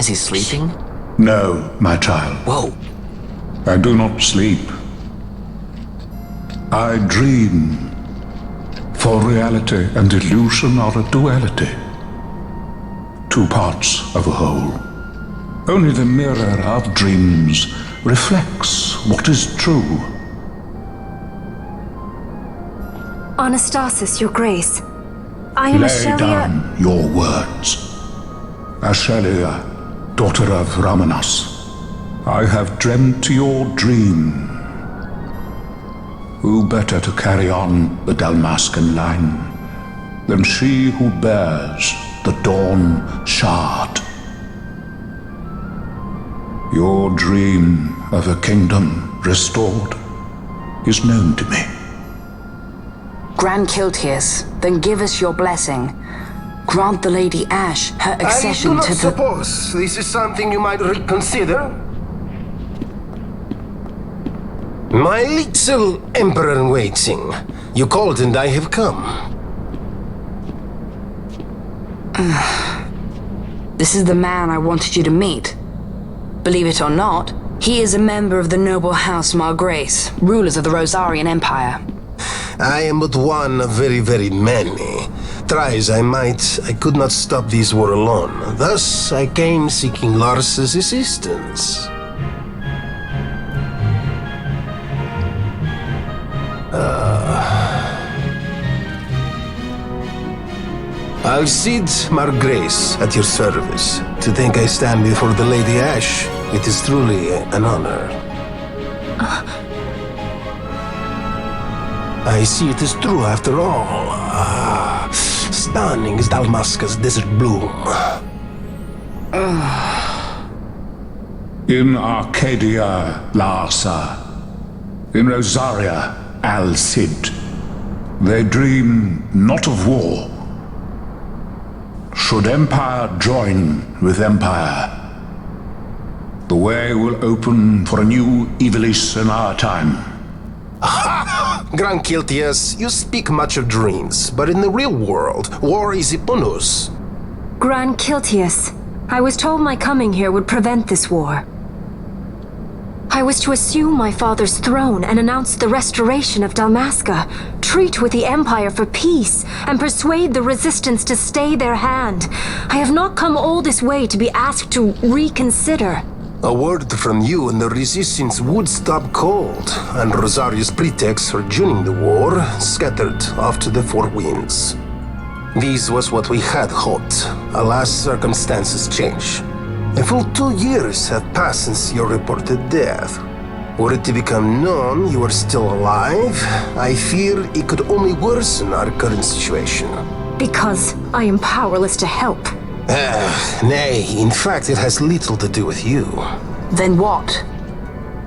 Is he sleeping? No, my child. Whoa. I do not sleep. I dream. For reality and illusion are a duality. Two parts of a whole. Only the mirror of dreams reflects what is true. Anastasis, Your Grace. I am Lay Ashelia. down your words. Ashelia, daughter of Ramanas, I have dreamt your dream. Who better to carry on the Dalmascan line than she who bears the Dawn Shard? Your dream of a kingdom restored is known to me. Grand Kiltias, then give us your blessing. Grant the Lady Ash her accession to the... I do not suppose this is something you might reconsider. My little Emperor-in-Waiting, you called and I have come. This is the man I wanted you to meet. Believe it or not, he is a member of the noble house Margrace, rulers of the Rosarian Empire. I am but one of very, very many. Try as I might, I could not stop this war alone. Thus, I came seeking Lars's assistance. Alcide Margrace at your service. To think I stand before the Lady Ash, it is truly an honor. I see it is true after all. Stunning is Dalmasca's desert bloom. In Arcadia, Larsa. In Rosaria, Alcid. They dream not of war. Should empire join with empire, the way will open for a new Evilis in our time. Grand Kiltias, you speak much of dreams, but in the real world, war is upon us. Grand Kiltias, I was told my coming here would prevent this war. I was to assume my father's throne and announce the restoration of Dalmasca, treat with the Empire for peace, and persuade the Resistance to stay their hand. I have not come all this way to be asked to reconsider. A word from you and the Resistance would stop cold, and Rosaria's pretext for joining the war scattered off to the four winds. This was what we had hoped. Alas, circumstances change. A full 2 years have passed since your reported death. Were it to become known you are still alive, I fear it could only worsen our current situation. Because I am powerless to help. Nay, in fact it has little to do with you. Then what?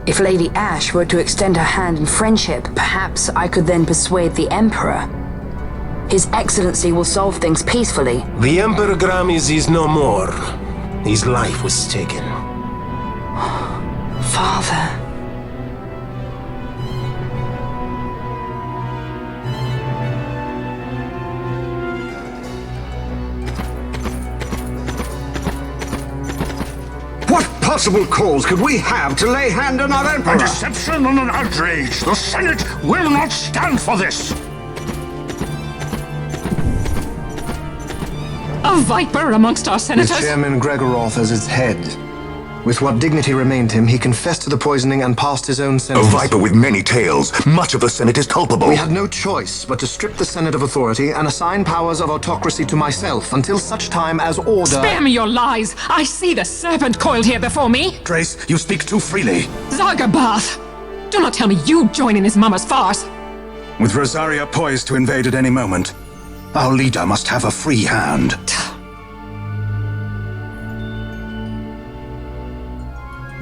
If Lady Ash were to extend her hand in friendship, perhaps I could then persuade the Emperor. His Excellency will solve things peacefully. The Emperor Gramis is no more. His life was taken. Father... What possible cause could we have to lay hand on our Emperor? A deception and an outrage! The Senate will not stand for this! A viper amongst our senators? With Chairman Gregoroth as its head. With what dignity remained him, he confessed to the poisoning and passed his own A sentence. viper with many tails. Much of the Senate is culpable. We had no choice but to strip the Senate of authority and assign powers of autocracy to myself until such time as order... Spare me your lies! I see the serpent coiled here before me! Trace, you speak too freely. Zargabath! Do not tell me you join in his mama's farce! With Rosaria poised to invade at any moment, our leader must have a free hand.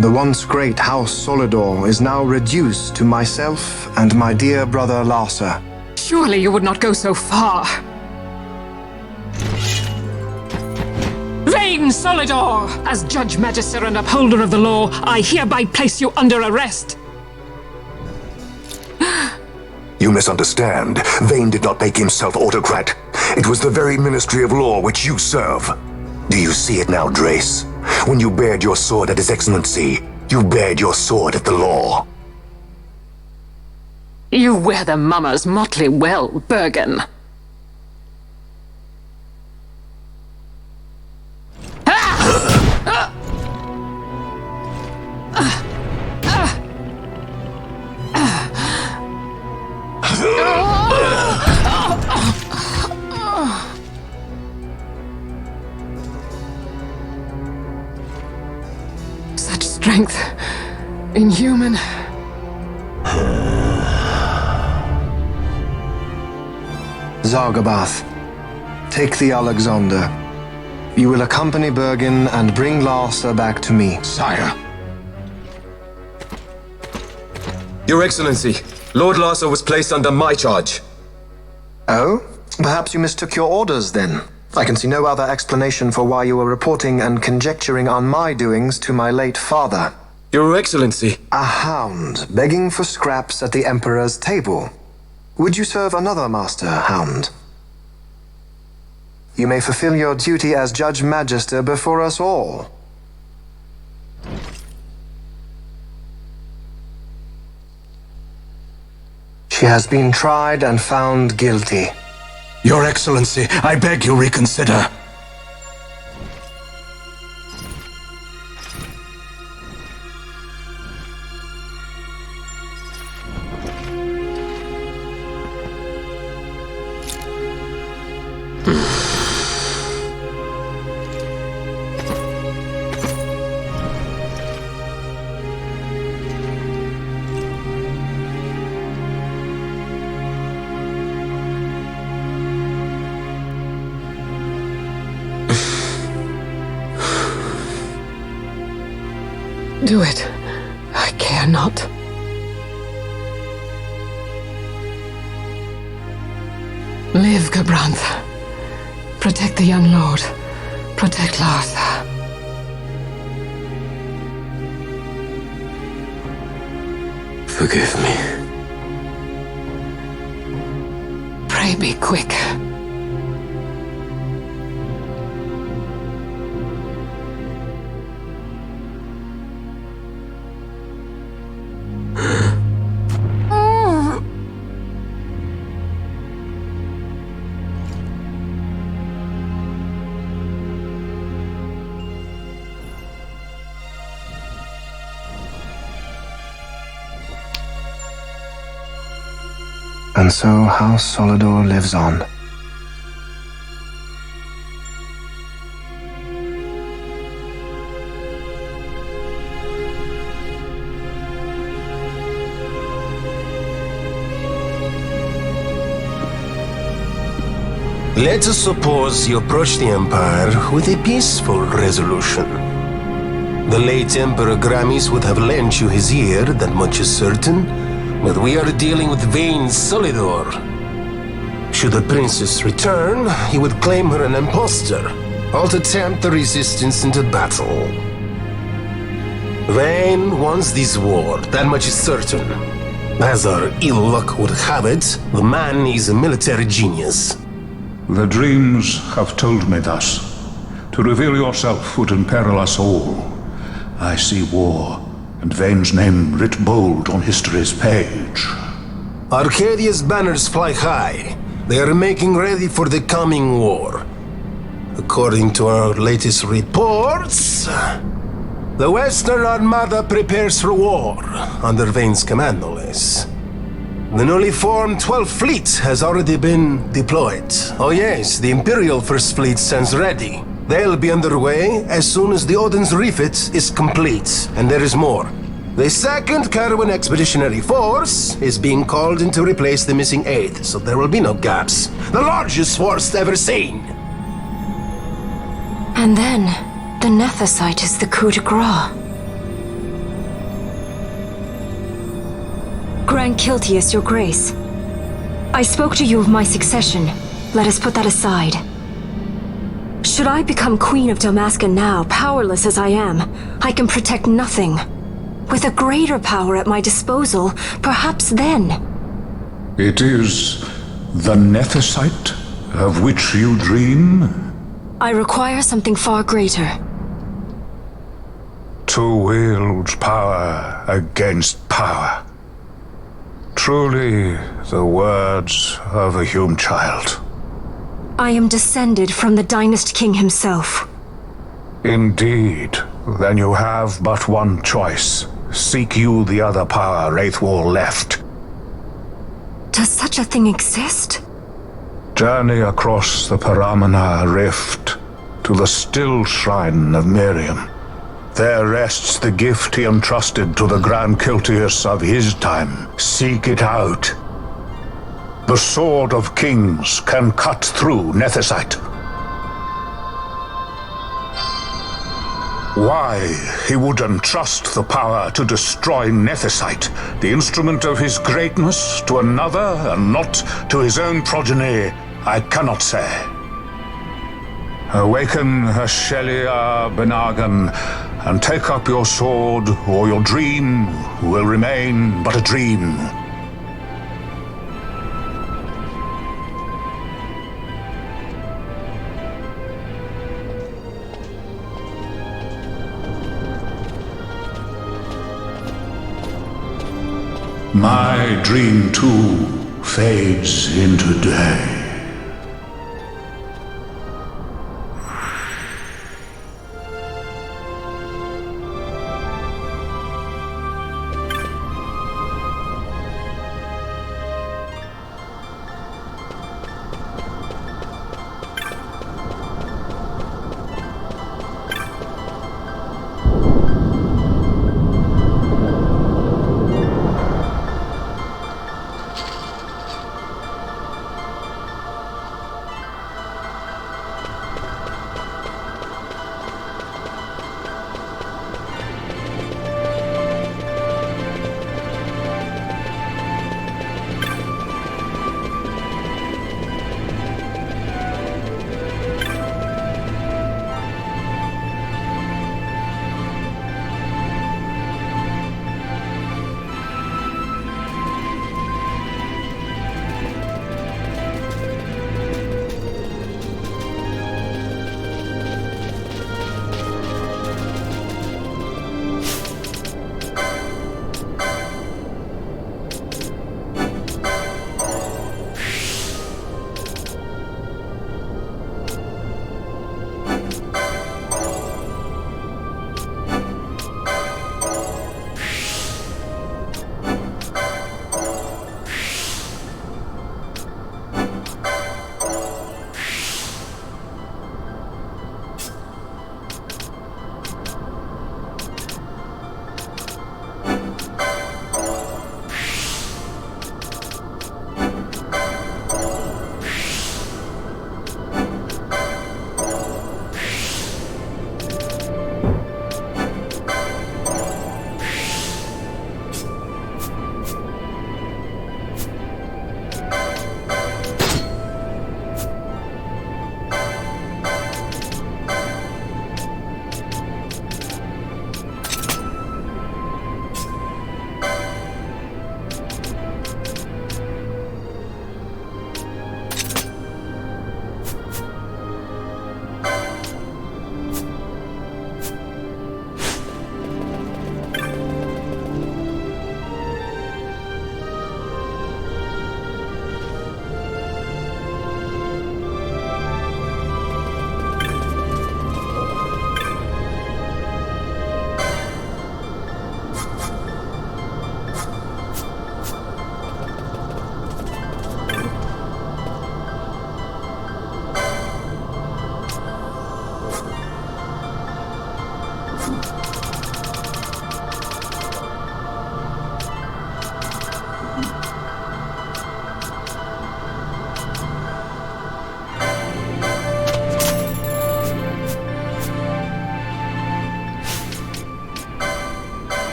The once great House Solidor is now reduced to myself and my dear brother Larsa. Surely you would not go so far. Vain Solidor! As Judge Magister and upholder of the law, I hereby place you under arrest. You misunderstand. Vane did not make himself autocrat. It was the very Ministry of Law which you serve. Do you see it now, Drace? When you bared your sword at His Excellency, you bared your sword at the law. You wear the mummers motley well, Bergen. Such strength. Inhuman. Zargabath, take the Alexander. You will accompany Bergen and bring Larsa back to me. Sire. Your Excellency, Lord Larsa was placed under my charge. Oh? Perhaps you mistook your orders then. I can see no other explanation for why you were reporting and conjecturing on my doings to my late father. Your Excellency. A hound begging for scraps at the Emperor's table. Would you serve another master, Hound? You may fulfill your duty as Judge Magister before us all. She has been tried and found guilty. Your Excellency, I beg you reconsider. Do it. I care not. Live, Gabrantha. Protect the young lord. Protect Larsa. Forgive me. Pray be quick. And so House Solidor lives on. Let us suppose you approach the Empire with a peaceful resolution. The late Emperor Gramis would have lent you his ear, that much is certain, but we are dealing with vain Solidor. Should the princess return, he would claim her an impostor, or to tempt the resistance into battle. Vayne wants this war, that much is certain. As our ill luck would have it, the man is a military genius. The dreams have told me thus. To reveal yourself would imperil us all. I see war, and Vayne's name writ bold on history's page. Arcadia's banners fly high. They are making ready for the coming war. According to our latest reports, the Western Armada prepares for war, under Vayne's command, no less. The newly formed 12th Fleet has already been deployed. Oh yes, the Imperial First Fleet stands ready. They'll be underway as soon as the Odin's refit is complete. And there is more. The 2nd Caravan Expeditionary Force is being called in to replace the missing 8th, so there will be no gaps. The largest force ever seen! And then, the Nethicite is the coup de grace. Grand Kiltius, your grace. I spoke to you of my succession. Let us put that aside. Should I become Queen of Dalmasca now, powerless as I am, I can protect nothing. With a greater power at my disposal, perhaps then. It is the Nethicite of which you dream? I require something far greater. to wield power against power. Truly, the words of a Hume child. I am descended from the Dynast King himself. Indeed. Then you have but one choice. Seek you the other power Wraithwall left. Does such a thing exist? Journey across the Paramana Rift to the still shrine of Miriam. There rests the gift he entrusted to the Grand Kiltius of his time. Seek it out. The Sword of Kings can cut through Nethicite. Why he would entrust the power to destroy Nethicite, the instrument of his greatness, to another and not to his own progeny, I cannot say. Awaken Shelia Benagan and take up your sword, or your dream will remain but a dream. My dream too fades into day.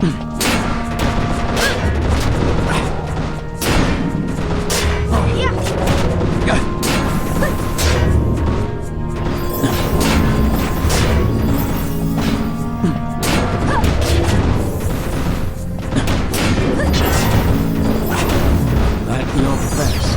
At your best.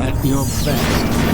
At your best.